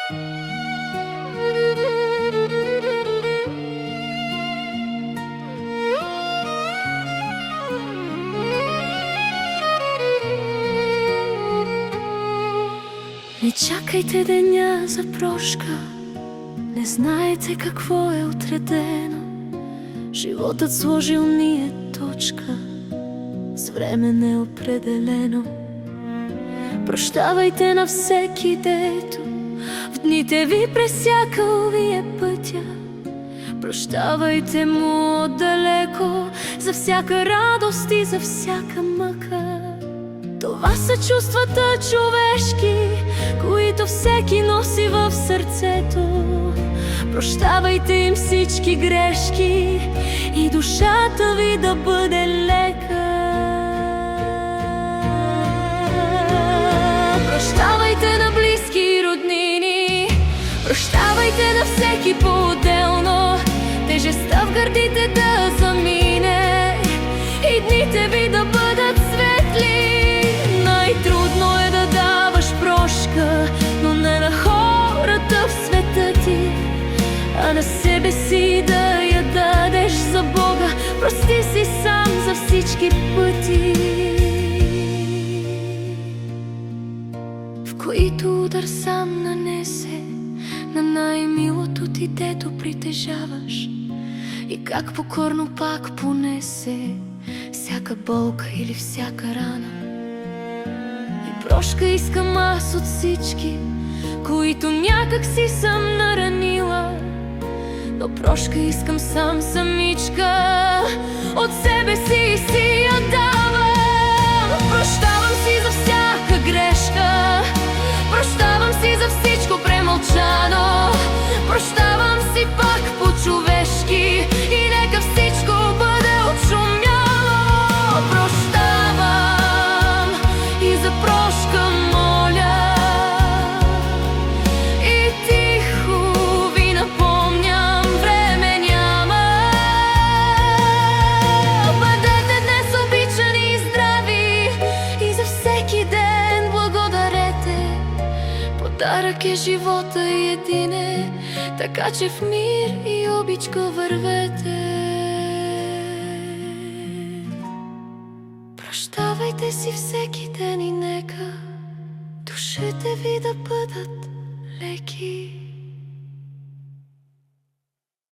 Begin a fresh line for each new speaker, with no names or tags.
Не чакайте деня за прошка, не знаете какво е отредено. Животът сложил ни е точка, с време неопределено. Прощавайте на всеки, дето в дните ви пресякал ви е пътя. Прощавайте му отдалеко за всяка радост и за всяка мъка. Това са чувствата човешки, които всеки носи в сърцето. Прощавайте им всички грешки и душата ви да бъде лека. Прощавайте на близки и роднини, прощавайте на всеки по-отделно. Тежестта в гърдите да замине и дните ви да бъдат светли. Най-трудно е да даваш прошка, но не на хората в света ти, а на себе си да я дадеш за Бога. Прости си сам за всички пъти, в които удар сам нанесе на най-милото ти, дето притежаваш, и как покорно пак понесе всяка болка или всяка рана. И прошка искам аз от всички, които някак си съм наранила, но прошка искам сам самичка, от себе си си я давам. Прощавам си за всяка грешка, прощавам си за всичко премълчано. Прощавам си пак по-човешки и нека всичко бъде отшумяло. Прощавам и за прошка моля, и тихо ви напомням, време няма. Бъдете днес обичани и здрави, и за всеки ден благодарете. Подарък е живота и един е, така че в мир и обичка вървете. Прощавайте си всеки ден и нека душите ви да бъдат леки.